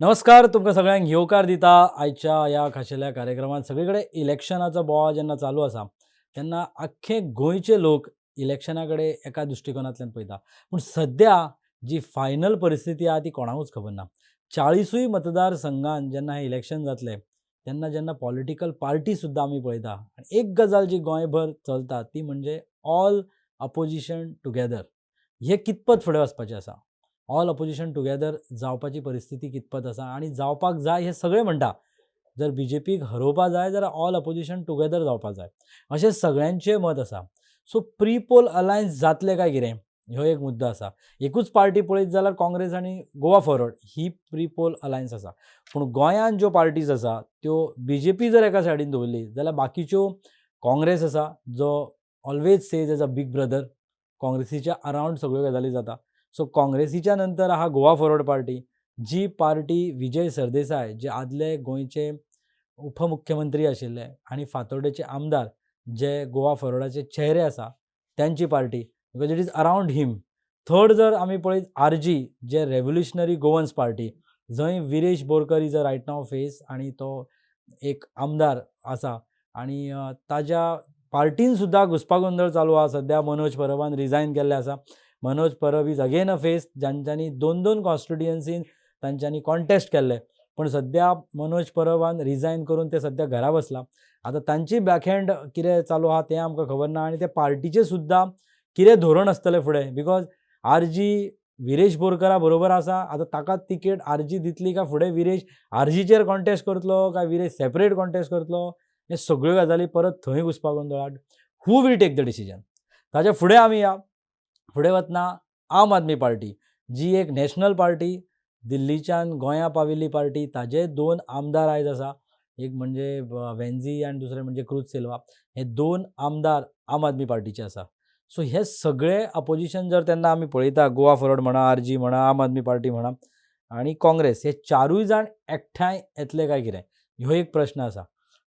नमस्कार तुमकां सगळ्यांक येवकार दिता आयच्या ह्या खाशेल्या कार्यक्रमांत. सगळीकडे इलेक्शनाचो बोवाळ जेन्ना चालू आसा तेन्ना आख्खे गोंयचे लोक इलेक्शना कडेन एका दृश्टिकोनांतल्यान पळयता. पूण सद्या जी फायनल परिस्थिती आहा ती कोणाकूच खबर ना. 40 मतदारसंघांत जेन्ना हें इलेक्शन जातलें तेन्ना जेन्ना पॉलिटिकल पार्टी सुद्दां आमी पळयता आनी एक गजाल जी गोंयभर चलता ती म्हणजे ऑल अपोजिशन टुगेदर. हे कितपत फुडें वचपाचें आसा, ऑल अपोजिशन टुगेदर जावपाची परिस्थिती कितपत आसा आनी जावपाक जाय हे सगळे म्हणटा. जर BJPक हरोवपा जाय जाल्यार ऑल अपोजिशन टुगेदर जावपाक जाय अशें सगळ्यांचें मत आसा. सो प्री पोल अलायन्स जातलें काय कितें ह्यो एक मुद्दो आसा. एकूच पार्टी पळयत जाल्यार काँग्रेस आनी गोवा फॉरवर्ड ही प्री पोल अलायन्स आसा. पूण गोंयांत ज्यो पार्टीज आसा त्यो BJP जर एका सायडीन दवरली जाल्यार बाकीच्यो काँग्रेस आसा जो always says as a big brother. काँग्रेसीच्या अरावंड सगळ्यो गजाली जाता. सो काँग्रेसीच्या नंतर आहा गोवा फॉरवर्ड पार्टी, जी पार्टी विजय सरदेसाय जे आदले गोंयचे उपमुख्यमंत्री आशिल्ले आनी फातोर्डेचे आमदार जे गोवा फॉरवर्डाचे चेहरे आसा त्यांची party, because it is around him. Third जर आमी पळयत RG जे रेव्होल्युशनरी गोवन्स पार्टी, जंय Viresh Borkar is a right new face आनी तो एक आमदार आसा आनी ताज्या पार्टीन सुद्दां घुसपागोंदळ चालू आहा. सद्या मनोज परबान रिजायन केल्ले आसा. Manoj Parab is again a face जांच्यांनी 2 कॉन्स्टिट्युएन्सीन तांच्यांनी कॉन्टेस्ट केल्ले. पण सद्या मनोज परबान रिजायन करून ते सद्या घरा बसला. आतां तांची बॅकहँड कितें चालू आहा तें आमकां खबर ना आनी ते पार्टीचें सुद्दां कितें धोरण आसतलें फुडें. बिकॉज RG विरेश बोरकरा बरोबर आसा. आतां ताका तिकेट RG दितली काय फुडें विरेश RGचेर कॉन्टेस्ट करतलो काय विरेश सेपरेट कॉन्टेस्ट करतलो, हे सगळ्यो गजाली परत थंय घुसपागोंदळाट. हू वील टेक द डिसिजन. ताच्या फुडें आमी या फुडें वतना आम आदमी पार्टी जी एक नॅशनल पार्टी, दिल्लीच्यान गोंया पाविल्ली पार्टी. ताजे 2 आमदार आयज आसा. एक म्हणजे वेन्झी आनी दुसरे म्हणजे क्रूज सिल्वा. हे 2 आमदार आम आदमी पार्टीचे आसा. सो हे सगळे अपोजिशन जर तेन्ना आमी पळयता, गोवा फॉरवर्ड म्हणा, RG म्हणा, आम आदमी पार्टी म्हणा आनी काँग्रेस, हे चारूय जाण एकठांय येतले काय कितें ह्यो एक प्रश्न आसा.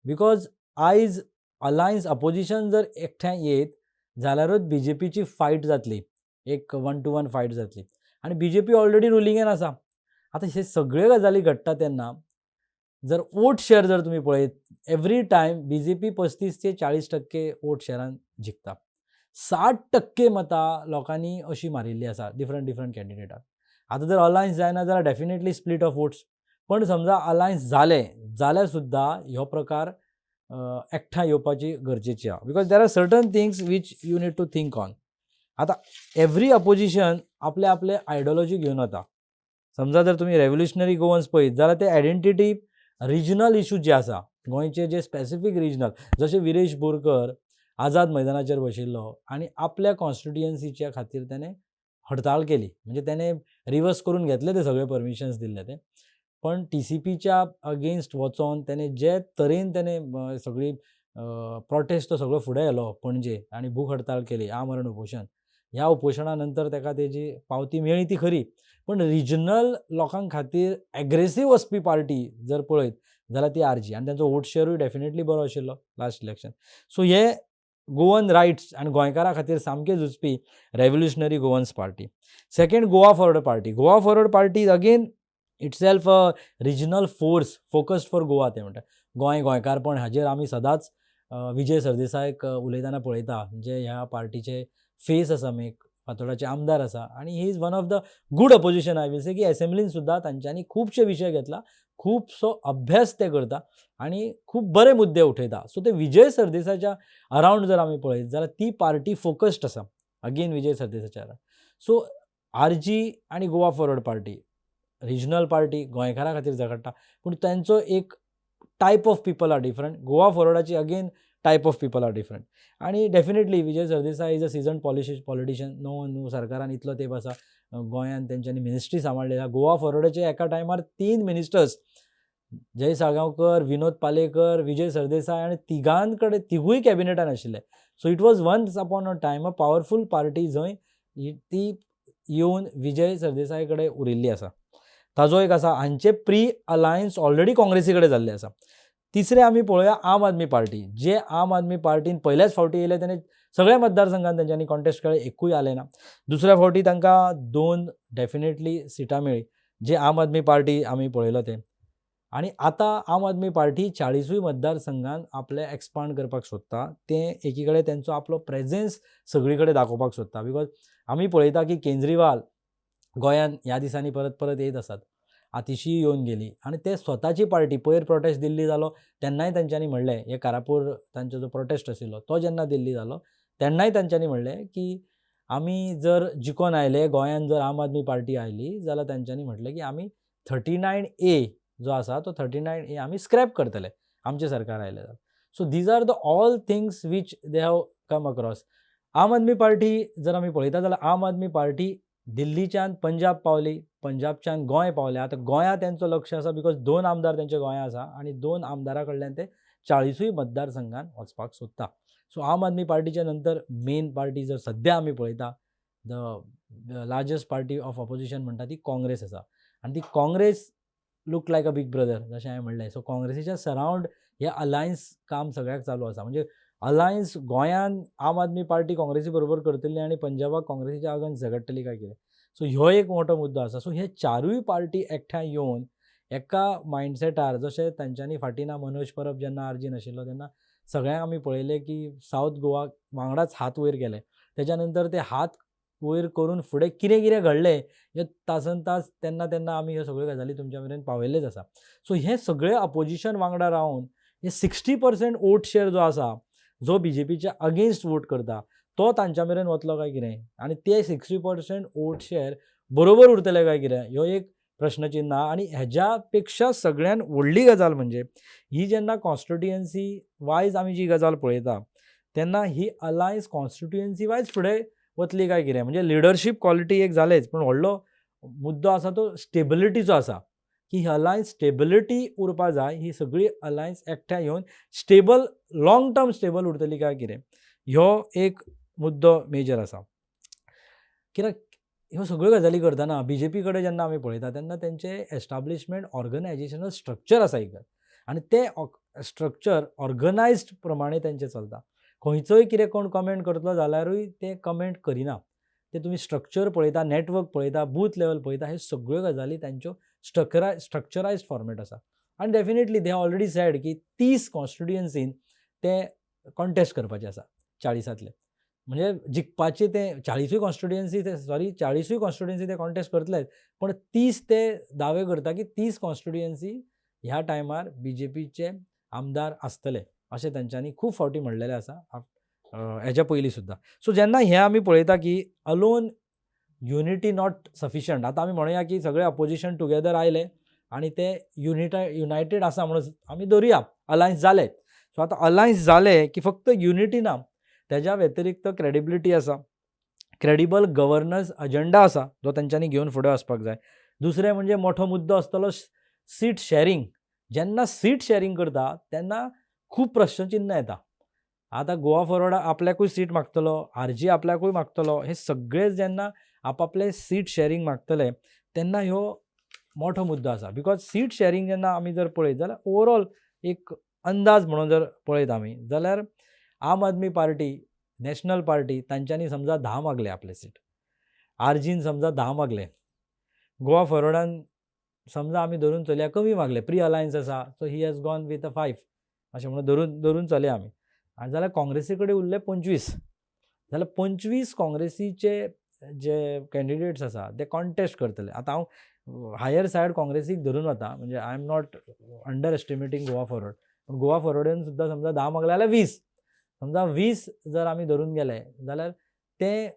बिकॉज आयज अलायन्स अपोजिशन जर एकठांय येत जाल्यारूच BJPची फायट जातली, एक 1-to-1 फायट जातली आनी BJP ऑलरेडी रुलिंगेन आसा. आतां हे सगळे गजाली घडटा तेन्ना जर वोट शेअर जर तुमी पळयत, एवरी टायम BJP 35 ते 40% वोट शेअरान जिखता. 60% मतां लोकांनी अशी मारिल्ली आसा डिफरंट कॅन्डिडेटाक. आतां जर अलायन्स जायना जाल्यार डेफिनेटली स्प्लीट ऑफ वोट्स. पण समजा अलायन्स जाले जाल्यार सुद्दां ह्यो प्रकार एकठांय येवपाची गरजेची आहा. Because there are certain things which you need to think on. आतां एवरी अपोजिशन आपले आपले आयडियोलॉजी घेवन वता. समजा जर तुमी रेव्होल्युशनरी गोवन्स पळयत जाल्यार ते आयडेंटिटी रिजनल इश्यूज जे आसा गोंयचे, जे स्पेसिफीक रिजनल, जशे विरेश बोरकर आझाद मैदानाचेर बशिल्लो आनी आपल्या कॉन्स्टिट्युएन्सीच्या खातीर त्याने हडताळ केली. म्हणजे त्याने रिवर्स करून घेतले ते सगळे परमिशन्स दिल्ले ते. पण TCPच्या अगेन्स्ट वचोन त्याने जे तरेन त्याने सगळी प्रोटेस्ट तो सगळो फुडें येयलो पणजे आनी भूक हडताळ केली, आमरण उपोशण. ह्या उपोशणा नंतर ताका तेजी पावती मेळ्ळी ती खरी. पण रिजनल लोकां खातीर एग्रेसीव वचपी पार्टी जर पळयत जाल्यार ती RG आनी तांचो वोट शेअरूय डेफिनेटली बरो आशिल्लो लास्ट इलेक्शन. सो हे गोवन रायट्स आनी गोंयकारां खातीर सामके झुजपी Revolutionary Goans Party. Second Goa Forward Party. Goa Forward Party again itself a regional force focused for Goa. ते म्हणटा गोंय गोंयकारपण हाजेर आमी सदांच विजय सरदेसायक उलयतना पळयता, जे ह्या पार्टीचे फेस आसा, मेक फातोर्डाचे आमदार आसा आनी he is one of the good opposition. I will say की असेंब्लीन सुद्दां तांच्यांनी खुबशे विशय घेतला, खूबसो अभ्यास ते करता आनी खूब बरे मुद्दे उठयता. सो ते विजय सरदेसायच्या अरावंड जर आमी पळयत जाल्यार ती पार्टी फोकस्ड आसा अगेन विजय सरदेसायच्या अरावंड. सो RG आनी गोवा फॉरवर्ड पार्टी रिजनल पार्टी गोंयकारां खातीर झगडटा, पूण तांचो एक type of people are different. Goa फॉरवर्डाची again type of people are different. आनी definitely Vijay Sardesai is a seasoned politician. No सरकारान इतलो तेंप आसा गोंयांत तेंच्यांनी मिनिस्ट्री सांबाळ्ळेल्या. गोवा फॉरवर्डाचे एका टायमार 3 मिनिस्टर्स, जय साळगांवकर, विनोद पालेकर, विजय सरदेसाय आनी तिगूय कॅबिनेटान आशिल्ले. So it was once upon a time a powerful party जंय ती येवन विजय सरदेसाय कडेन उरिल्ली आसा. ताजो एक आसा. हांचे प्री अलायन्स ऑलरेडी काँग्रेसी कडेन जाल्ले आसा. तिसरे आमी पळोवया आम आदमी पार्टी. जे आम आदमी पार्टीन पयल्याच फावटी येयले तेणे सगळ्या मतदारसंघांत तेंच्यांनी कॉन्टेस्ट केले, एकूय आले ना. दुसऱ्या फावटी तांकां 2 डेफिनेटली सिटां मेळ्ळी. जे आम आदमी पार्टी आमी पळयलो तें. आनी आतां आम आदमी पार्टी 40 मतदारसंघान आपले एक्सपांड करपाक सोदता. तें एकी कडेन तेंचो आपलो प्रेझेन्स सगळी कडेन दाखोवपाक सोदता. बिकॉज आमी पळयता की केजरीवाल गोंयान ह्या दिसांनी परत परत येत आसात. आतिशी येवन गेली आनी ते स्वताची पार्टी पयर प्रोटेस्ट दिल्ली जालो तेन्नाय तांच्यांनी म्हणलें, हे कारापूर तांचो जो प्रोटेस्ट आशिल्लो तो जेन्ना दिल्ली जालो तेन्नाय तांच्यांनी म्हणलें की आमी जर जिखून आयले, गोंयान जर आम आदमी पार्टी आयली जाल्यार तांच्यांनी म्हटलें की आमी 39A जो आसा तो 39A आमी स्क्रॅप करतले आमचें सरकार आयलें जाल्यार. So these are the all things which they have come across. Aam Aadmi party जर आमी पळयता जाल्यार आम आदमी पार्टी दिल्लीच्यान पंजाब पावली, पंजाबच्यान गोंय पावले. आतां गोंया तेंचो लक्ष आसा बिकॉज 2 आमदार तेंचे गोंया आसा आनी 2 आमदारा कडल्यान ते 40 मतदारसंघान वचपाक सोदता. सो आम आदमी पार्टीच्या नंतर मेन पार्टी जर सद्या आमी पळयता the largest party of opposition म्हणटा ती काँग्रेस आसा. आनी ती काँग्रेस लूक लायक अ बीग ब्रदर जशें हांवें म्हणलें. सो काँग्रेसीच्या सरावंड हे अलायन्स काम सगळ्याक चालू आसा. म्हणजे अलायन्स गोंयान आम आदमी पार्टी काँग्रेसी बरोबर करतली आनी पंजाबाक काँग्रेसीच्या आगन झगडटली काय कितें. सो ह्यो एक मोठो मुद्दो आसा. सो हे चारूय पार्टी एकठांय येवन एका मायंडसेटार जशें तांच्यांनी फाटीना मनोज परब जेन्ना आर्जी नाशिल्लो तेन्ना सगळ्यांक आमी पळयलें की सावथ गोवा वांगडाच हात वयर केले. तेच्या नंतर ते हात वयर करून फुडें कितें कितें घडलें हे तासन तास तेन्ना तेन्ना आमी ह्यो सगळ्यो गजाली तुमच्या मेरेन पावयल्लेच आसा. सो हे सगळे अपोजिशन वांगडा रावन हे 60% वोट शेअर जो आसा जो BJPच्या अगेन्स्ट वोट करता तो तांच्या मेरेन वतलो काय कितें आनी ते 60% वोट शेअर बरोबर उरतले काय कितें ह्यो एक प्रश्नचिन्ह आहा. आनी हेज्या पेक्षा सगळ्यान व्हडली गजाल म्हणजे ही जेन्ना कॉन्स्टिट्युएन्सी वायज आमी जी गजाल पळयता तेन्ना ही अलायन्स कॉन्स्टिट्युएन्सी वायज फुडें वतली काय कितें. म्हणजे लिडरशीप क्वॉलिटी एक जालेच पूण व्हडलो मुद्दो आसा तो स्टेबिलिटीचो आसा की ही अलायन्स स्टेबिलिटी उरपा जाय. ही सगळी अलायन्स एकठांय येवन स्टेबल लाँग टर्म स्टेबल उरतली काय कितें ह्यो एक मुद्दो मेजर आसा. कित्याक ह्यो सगळ्यो गजाली करतना BJP कडेन जेन्ना आमी पळयता तेन्ना तेंचे एस्टाब्लिशमेंट ऑर्गनायजेशनल स्ट्रक्चर आसा एक आनी ते स्ट्रक्चर ऑर्गनायज्ड प्रमाणे तेंचें चलता. खंयचोय कितें कोण कमेंट करतलो जाल्यारूय ते कमेंट करिना. ते तुमी स्ट्रक्चर पळयता, नेटवर्क पळयता, बूथ लेवल पळयता, हे सगळ्यो गजाली तांच्यो स्ट्रक्चरायज्ड फॉर्मेट आसा. आनी डेफिनेटली दे ऑलरेडी सेड की 30 कॉन्स्टिट्युएन्सीन ते कॉन्टेस्ट करपाचे आसा 40तले. म्हणजे जिखपाचे ते 40 कॉन्स्टिट्युएन्सी ते 40 कॉन्स्टिट्युएन्सी ते कॉन्टेस्ट करतलेच पण 30 ते दावे करता की 30 कॉन्स्टिट्युएन्सी ह्या टायमार BJPचे आमदार आसतले अशें तांच्यांनी खूब फावटी म्हणलेलें आसा हेच्या पयलीं सुद्दां. सो जेन्ना हें आमी पळयता की अलोन युनिटी नॉट सफिशंट. आतां आमी म्हणुया की सगळे अपोजिशन टुगेदर आयले आनी ते युनायटेड आसा म्हणून आमी धरुया अलायन्स जाले. सो आतां अलायन्स जाले की फक्त युनिटी ना, तेज्या व्यतिरिक्त क्रेडिबिलिटी आसा, क्रेडिबल गव्हर्नन्स अजेंडा आसा जो तांच्यांनी घेवन फुडें वचपाक जाय. दुसरें म्हणजे मोठो मुद्दो आसतलो सीट शेअरिंग. जेन्ना सीट शेअरिंग करता तेन्ना खूब प्रश्नचिन्ह येता. आतां गोवा फॉरवर्ड आपल्याकूय सीट मागतलो, RG आपल्याकूय मागतलो. हे सगळे जेन्ना आपापले सीट शेअरिंग मागतले तेन्ना ह्यो मोठो मुद्दो आसा. बिकॉज सीट शेअरिंग जेन्ना आमी जर पळयत जाल्यार ओवरऑल एक अंदाज म्हणून जर पळयत आमी जाल्यार आम आदमी पार्टी, नॅशनल पार्टी तांच्यांनी समजा 10 मागले आपले सीट, RGन समजा 10 मागले, गोवा फॉरवर्डान समजा आमी धरून चलया कमी मागले, प्री अलायन्स आसा so he has gone with 5 अशें म्हणून धरून चलया आमी. आनी जाल्यार काँग्रेसी कडेन उरले 25. जाल्यार 25 काँग्रेसीचे जे कॅन्डिडेट्स आसा ते कॉन्टेस्ट करतले. आतां हांव हायर सायड काँग्रेसीक धरून वता म्हणजे I am not underestimating Goa Forward. पूण गोवा फॉरवर्डान सुद्दां समजा 10 मागले जाल्यार 20. समजा 20 जर आमी धरून गेले जाल्यार ते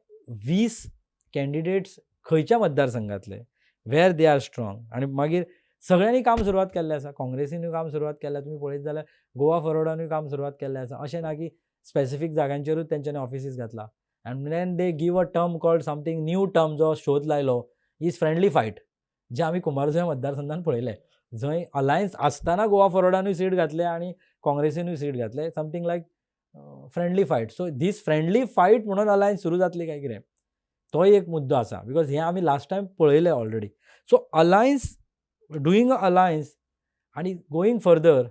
20 कॅन्डिडेट्स खंयच्या मतदारसंघातले, वेर दे आर स्ट्रॉंग. आनी मागीर सगळ्यांनी काम सुरवात केल्लें आसा. काँग्रेसीनूय काम सुरवात केल्या, तुमी पळयत जाल्यार गोवा फॉरवर्डानूय काम सुरवात केल्लें आसा. अशें ना की स्पेसिफीक जाग्यांचेरूच तेंच्यांनी ऑफिसीस घातला. And then they give a term called something new term जो शोध लायलो इज फ्रेंडली फायट, जे आमी कुमारजुंव्या मतदारसंघान पळयलें. जंय अलायन्स आसतना गोवा फॉरवर्डानूय सीट घातले आनी काँग्रेसीनूय सीट घातले. Something like friendly fight. So these friendly fight म्हणून अलायन्स सुरू जातली काय कितें तोय एक मुद्दो आसा. बिकॉज हें आमी लास्ट टायम पळयलें already. So alliance doing a alliance आनी गोईंग फर्दर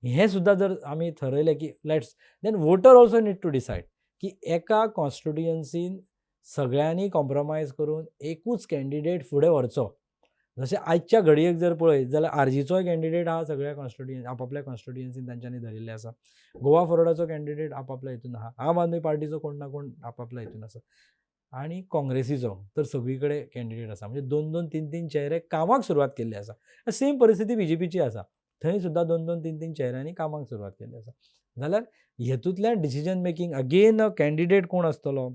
हें सुद्दां जर आमी थरयलें की let's then voter also need to decide की एका कॉन्स्टिट्युएन्सीन सगळ्यांनी कॉम्प्रोमायज करून एकूच कॅन्डिडेट फुडें व्हरचो जशें आयच्या घडयेक जर पळयत जाल्यार आरजीचोय कॅन्डिडेट आहा सगळ्या आपापल्या कॉन्स्टिट्युएन्सीन तांच्यांनी धरिल्ले आसा. गोवा फॉरवर्डाचो कॅन्डिडेट आपापल्या हितून आहा. आम आदमी पार्टीचो कोण ना कोण आपापल्या हितून आसा. आणि काँग्रेसीचो तर सगळीकडे कॅन्डिडेट आसा. म्हणजे 2-2, 3-3 चेहरे कामाक सुरवात केल्ली आसा. सेम परिस्थिती बीजेपीची आसा. थंय सुद्दां 2-2, 3-3 चेहऱ्यांनी कामाक सुरवात केल्ली आसा. जाल्यार हेतूंतल्यान डिसिजन मेकींग अगेन कॅन्डिडेट कोण आसतलो,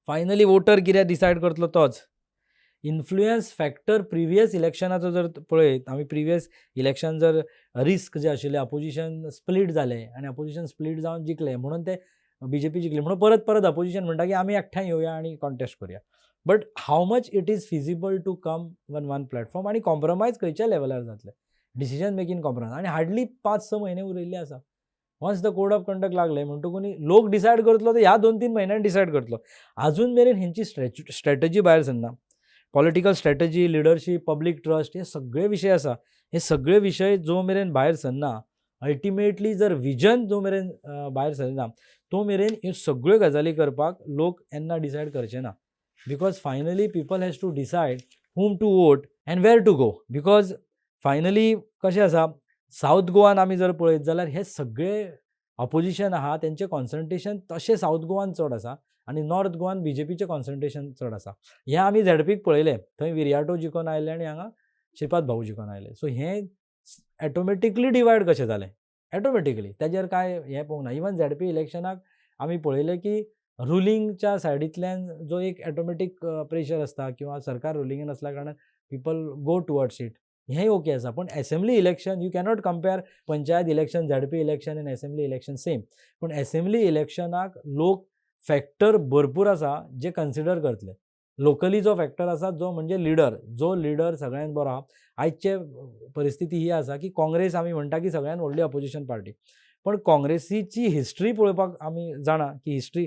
फायनली वोटर कितें डिसायड करतलो तोच. इन्फ्लुयन्स फॅक्टर प्रिवियस इलेक्शनाचो जर पळयत, आमी प्रिवियस इलेक्शन जर रिस्क जे आशिल्ले, अपोजिशन स्प्लीट जाले आनी अपोजिशन स्प्लीट जावन जिखले म्हणून ते बीजेपी जिखली म्हणून परत परत अपोजिशन म्हणटा की आमी एकठांय येवया आनी कॉन्टेस्ट करुया. But how much it is feasible to come one platform आनी कॉम्प्रमायज खंयच्या लेवलार जातले, डिसिजन मेकींग कॉम्प्रमायज. आनी हार्डली 5-6 म्हयने उरिल्ले आसा. Once the code of conduct लागले म्हणटकूच लोक डिसायड करतलो ते ह्या 2-3 म्हयन्यान डिसायड करतलो. अजून मेरेन हेंची स्ट्रॅटजी भायर Sarna. Political strategy, leadership, public trust हे सगळे विशय आसा. हे सगळे विशय जो मेरेन भायर सरना, अल्टिमेटली जर विजन जो मेरेन भायर सरना, तो मेरेन ह्यो सगळ्यो गजाली करपाक लोक येन्ना डिसायड करचे ना. Because finally people has to decide whom to vote and where to go. Because finally कशें आसा, सावथ गोवान आमी जर पळयत जाल्यार हे सगळे अपोजिशन आहा तेंचें कॉन्सन्ट्रेशन तशें सावथ गोवान चड आसा आनी नॉर्थ गोवान बीजेपीचें कॉन्सन्ट्रेशन चड आसा. हें आमी झेडपीक पळयलें. थंय विरयाटो जिखून आयले आनी हांगा श्रीपाद भाऊ जिखून आयले. सो हें ऑटोमॅटिकली डिवायड कशें जालें, ऑटोमॅटिकली तेजेर काय हें पळोवंक ना. इवन झेडपी इलेक्शनाक आमी पळयलें की रुलिंगच्या सायडींतल्यान जो एक ऑटोमॅटीक प्रेशर आसता किंवा सरकार रुलिंगेन आसल्या कारणान पीपल गो टुवर्ड्स इट. हेंय ओके आसा. पण assembly election you cannot compare panchayat election, ZP election आनी असेंब्ली इलेक्शन सेम. पण असेंब्ली इलेक्शनाक लोक फॅक्टर भरपूर आसा जे कन्सिडर करतले. लोकली जो फॅक्टर आसा जो म्हणजे जो लिडर सगळ्यांत बरो आहा. आयचे परिस्थिती ही आसा की काँग्रेस आमी म्हणटा की सगळ्यांत व्हडली अपोजिशन पार्टी. पण काँग्रेसीची हिस्ट्री पळोवपाक आमी जाणा की हिस्ट्री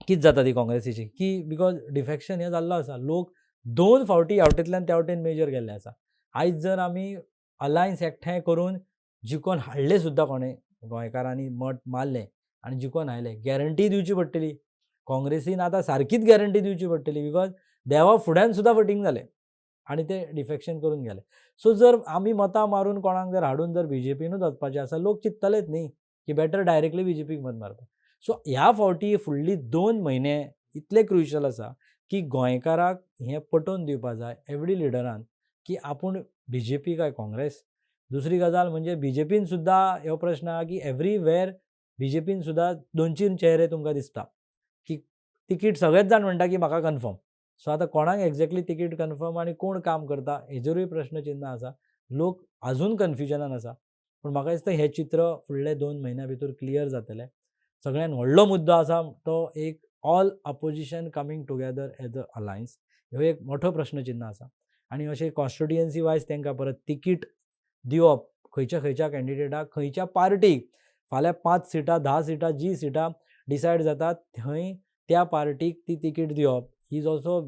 कितें जाता ती काँग्रेसीची, की बिकॉज डिफेक्शन हें जाल्लो आसा. लोक 2 फावटी हेवटेंतल्यान त्या वटेन मेजर गेल्ले आसा. आयज जर आमी अलायन्स एकठांय करून जिखोन हाडले सुद्दां कोणें गोंयकारांनी मत मारलें आनी जिखोन आयले, गॅरंटी दिवची पडटली. काँग्रेसीन आतां सारकीच गॅरंटी दिवची पडटली. बिकॉज देवा फुड्यान सुद्दां वोटींग जालें आनी ते डिफेक्शन करून गेले. सो जर आमी मतां मारून कोणाक जर हाडून जर बीजेपीनूच वचपाचें आसा, लोक चिंततलेच न्ही की बेटर डायरेक्टली बीजेपीक मत मारपाक. सो ह्या फावटी फुडली 2 म्हयने इतले क्रुशियल आसा की गोंयकाराक हें पटोवन दिवपा जाय एवरी लिडरान की आपूण बीजेपी काय काँग्रेस. दुसरी गजाल म्हणजे बीजेपीन सुद्दां हो प्रश्न आहा की एवरीवेर बीजेपीन सुद्दां 2-3 चेहरे तुमकां दिसता की तिकीट सगळेच जाण म्हणटा की म्हाका कन्फर्म. सो आतां कोणाक एक्झॅक्टली तिकीट कन्फर्म आनी कोण काम करता हेजेरूय प्रश्नचिन्ह आसा. लोक अजून कन्फ्युजनान आसा. पूण म्हाका दिसता हें चित्र फुडले 2 म्हयन्या भितर क्लियर जातलें. सगळ्यात व्हडलो मुद्दो आसा तो एक all opposition coming together as a alliance. ह्यो एक मोठो प्रश्नचिन्ह आसा. आनी अशें कॉन्स्टिट्युएन्सी वायज तांकां परत तिकीट दिवप खंयच्या कॅन्डिडेटाक, खंयच्या पार्टीक. फाल्यां 5 सिटां 10 सिटां जी सिटां डिसायड जातात थंय त्या पार्टीक ती तिकीट दिवप he is also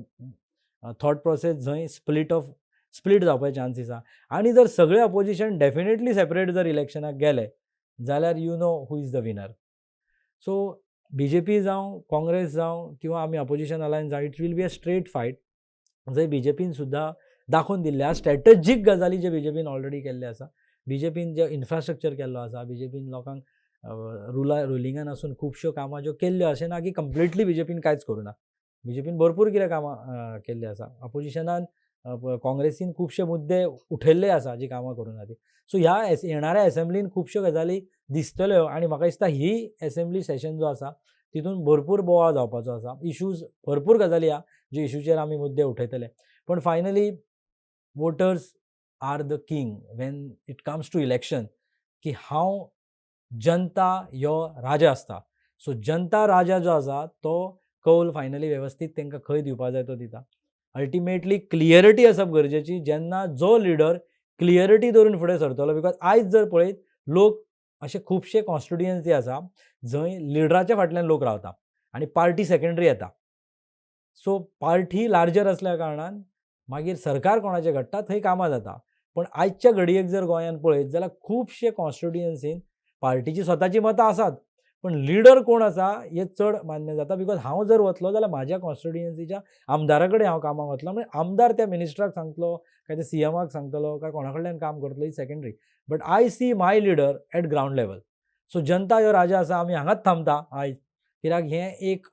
thought process जंय स्प्लीट जावपाचे चान्सीस आहा. आनी जर सगळे अपोजिशन डेफिनेटली सेपरेट जर इलेक्शनाक गेले जाल्यार you know who is the winner. So BJP जावं काँग्रेस जावं किंवा आमी अपोजिशन अलायन्स जावं, it will be a straight fight. जंय बीजेपीन सुद्दां दाखोवन दिल्ले आसा स्ट्रॅटेजीक गजाली जे बीजेपीन ऑलरेडी केल्ले आसा. बीजेपीन जे इन्फ्रास्ट्रक्चर केल्लो आसा, बीजेपीन लोकांक रुलिंगान आसून खुबश्यो कामां ज्यो केल्ल्यो अशें ना की कंप्लिटली बीजेपीन कांयच करूं ना. बीजेपीन भरपूर कितें कामां केल्ली आसा. अपोजिशनान काँग्रेसीन खुबशे मुद्दे उठयल्ले आसा जी कामां करूं ती. सो ह्या येणाऱ्या असेंब्लीन खुबश्यो गजाली दिसतल्यो आनी म्हाका दिसता ही असेंब्ली सेशन जो आसा तितून भरपूर बोवाळ जावपाचो आसा. इश्यूज भरपूर गजाली आहा जे इश्यूचेर आमी मुद्दे उठयतले. पण finally voters are the king when it comes to election. की हांव जनता ह्यो राजा आसता. सो जनता राजा जो आसा तो कौल फायनली वेवस्थीत तांकां खंय दिवपा जाय तो दिता. अल्टिमेटली क्लियरिटी आसप गरजेची. जेन्ना जो लिडर क्लियरिटी धरून फुडें सरतलो. बिकॉज आयज जर पळयत लोक अशे खुबशे कॉन्स्टिट्युएन्सी आसा जंय लिडराच्या फाटल्यान लोक रावता आनी पार्टी सेकंडरी येता. सो पार्टी लार्जर असल्या कारणान मागीर सरकार कोणाचें घडटा थंय कामां जाता. पण आयच्या घडयेक जर गोंयांत पळयत जाल्यार खुबशे कॉन्स्टिट्युएन्सीन पार्टीची स्वताची मतां आसात पण लिडर कोण आसा हें चड मान्य जाता. बिकॉज हांव जर वतलो जाल्यार म्हाज्या कॉन्स्टिट्युएन्सीच्या आमदारा कडेन हांव कामाक वतलों. म्हणजे आमदार त्या मिनिस्टराक सांगतलो, काय ते सीएमाक सांगतलो, काय कोणा कडल्यान काम करतलो, ही secondary. But I see my leader at ground level. So जनता ह्यो राजा आसा, आमी हांगाच थांबता आयज. कित्याक हें एक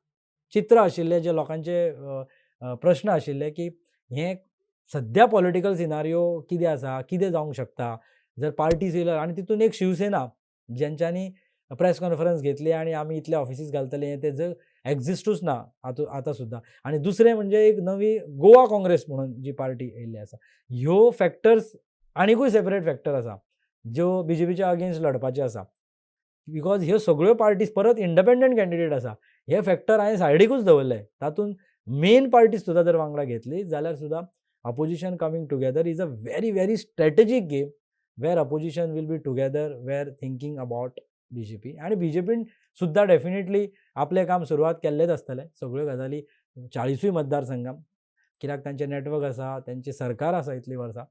चित्र आशिल्लें जे लोकांचे प्रश्न आशिल्ले, की हें सद्या पॉलिटिकल सिनारियो कितें आसा, कितें जावंक शकता. जर पार्टीज येयलो आनी तितून एक शिवसेना जेंच्यांनी प्रेस कॉन्फरन्स घेतली आनी आमी इतले ऑफिसीस घालतले ते जर एक्झिस्टूच ना आतां सुद्दां. आनी दुसरें म्हणजे एक नवी गोवा काँग्रेस म्हणून जी पार्टी येयल्ली आसा. ह्यो फॅक्टर्स आनिकूय सेपरेट फॅक्टर आसा, ज्यो बीजेपीच्या अगेन्स्ट लडपाच्यो आसा. बिकॉज ह्यो सगळ्यो पार्टीज परत इंडिपेंडंट कॅन्डिडेट आसा. हे फॅक्टर हांवें सायडीकूच दवरले. तातूंत मेन पार्टीज सुद्दां जर वांगडा घेतली जाल्यार सुद्दां opposition coming together is a very very strategic game where opposition will be together were thinking about BJP. आनी बीजेपीन सुद्दां डेफिनेटली आपलें काम सुरवात केल्लेच आसतलें. सगळ्यो गजाली 40 मतदारसंघात, कित्याक तांचें नॅटवर्क आसा, तांचें सरकार आसा इतलीं वर्सां,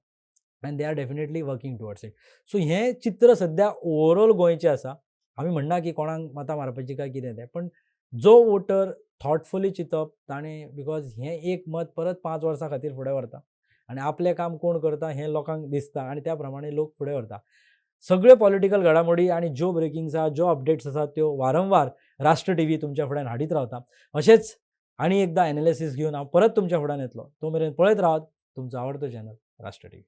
and they are definitely working towards it. So हें चित्र सद्या ओवरऑल गोंयचें आसा. आमी म्हणना की कोणाक मतां मारपाची काय कितें तें, पण जो वोटर थॉटफुली चिंतप ताणें, बिकॉज हें एक मत परत 5 वर्सां खातीर फुडें व्हरता आनी आपलें काम कोण करता हें लोकांक दिसता आनी त्या प्रमाणे लोक फुडें व्हरता. सगळ्यो पॉलिटिकल घडामोडी आनी ज्यो ब्रेकिंग्स आसा, ज्यो अपडेट्स आसात त्यो वारंवार राष्ट्र टीव्ही तुमच्या फुड्यान हाडीत रावता. अशेंच आनी एकदां एनालिसीस घेवन हांव परत तुमच्या फुड्यान येतलो. तो मेरेन पळयत रावात तुमचो आवडतो चॅनल राष्ट्र टीव्ही.